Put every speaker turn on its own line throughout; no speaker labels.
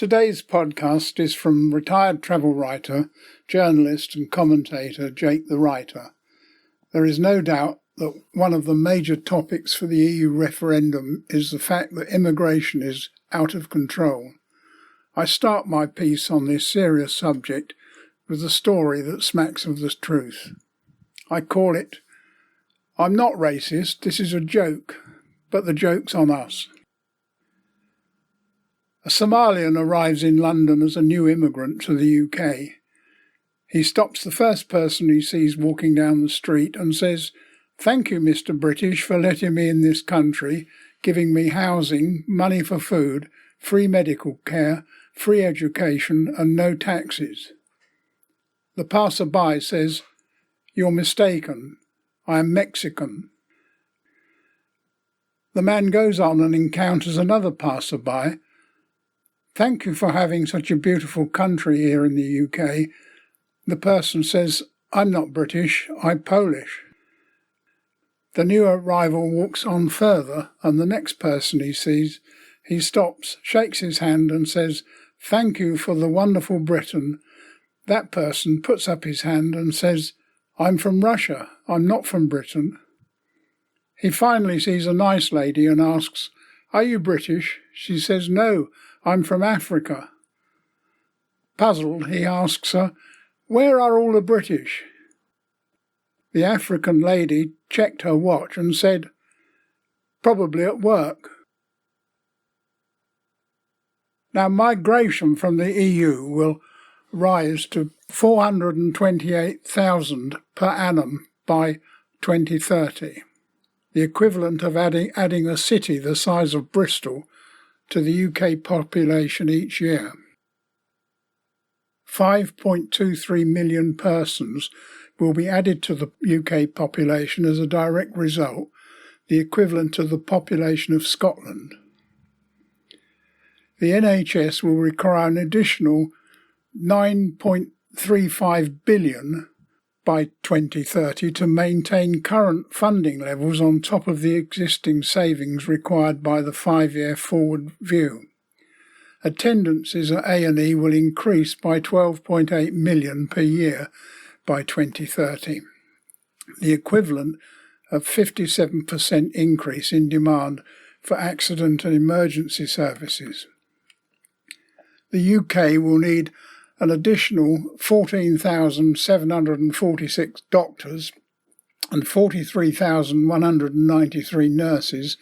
Today's podcast is from retired travel writer, journalist and commentator Jake the Writer. There is no doubt that one of the major topics for the EU referendum is the fact that immigration is out of control. I start my piece on this serious subject with a story that smacks of the truth. I call it, "I'm not racist, this is a joke, but the joke's on us." A Somalian arrives in London as a new immigrant to the UK. He stops the first person he sees walking down the street and says, "Thank you, Mr. British, for letting me in this country, giving me housing, money for food, free medical care, free education and no taxes." The passer-by says, "You're mistaken. I am Mexican." The man goes on and encounters another passer-by. "Thank you for having such a beautiful country here in the UK." The person says, "I'm not British, I'm Polish." The new arrival walks on further, and the next person he sees, he stops, shakes his hand and says, "Thank you for the wonderful Britain." That person puts up his hand and says, "I'm from Russia, I'm not from Britain." He finally sees a nice lady and asks, "Are you British?" She says, "No, I'm from Africa." Puzzled, he asks her, "Where are all the British?" The African lady checked her watch and said, "Probably at work." Now, migration from the EU will rise to 428,000 per annum by 2030, the equivalent of adding a city the size of Bristol to the UK population each year. 5.23 million persons will be added to the UK population as a direct result, the equivalent to the population of Scotland. The NHS will require an additional 9.35 billion by 2030 to maintain current funding levels on top of the existing savings required by the 5-year forward view. Attendances at A&E will increase by 12.8 million per year by 2030, the equivalent of 57% increase in demand for accident and emergency services. The UK will need an additional 14,746 doctors and 43,193 nurses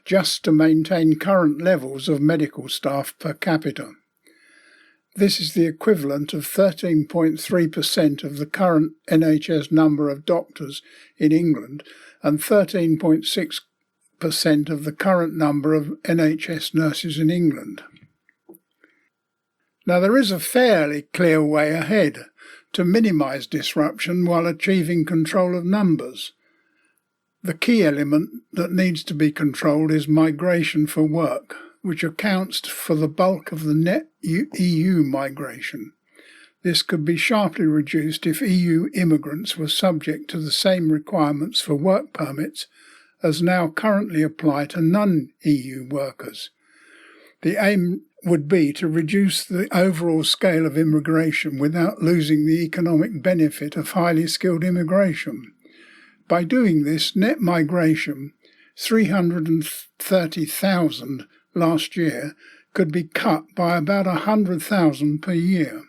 just to maintain current levels of medical staff per capita. This is the equivalent of 13.3% of the current NHS number of doctors in England and 13.6% of the current number of NHS nurses in England. Now, there is a fairly clear way ahead to minimise disruption while achieving control of numbers. The key element that needs to be controlled is migration for work, which accounts for the bulk of the net EU migration. This could be sharply reduced if EU immigrants were subject to the same requirements for work permits as now currently apply to non-EU workers. The aim would be to reduce the overall scale of immigration without losing the economic benefit of highly skilled immigration. By doing this, net migration, 330,000 last year, could be cut by about 100,000 per year.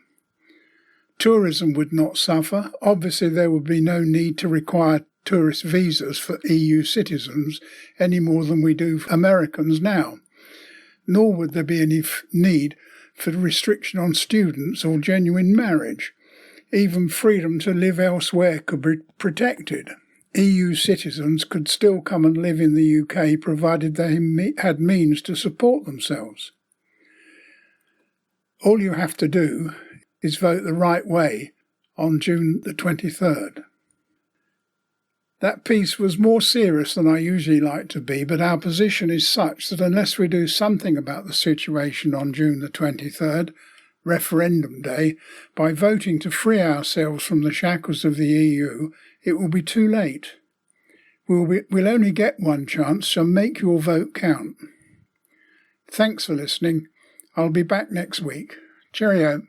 Tourism would not suffer. Obviously, there would be no need to require tourist visas for EU citizens any more than we do for Americans now. Nor would there be any need for restriction on students or genuine marriage. Even freedom to live elsewhere could be protected. EU citizens could still come and live in the UK provided they had means to support themselves. All you have to do is vote the right way on June the 23rd. That piece was more serious than I usually like to be, but our position is such that unless we do something about the situation on June the 23rd, referendum day, by voting to free ourselves from the shackles of the EU, it will be too late. We'll only get one chance, so make your vote count. Thanks for listening. I'll be back next week. Cheerio.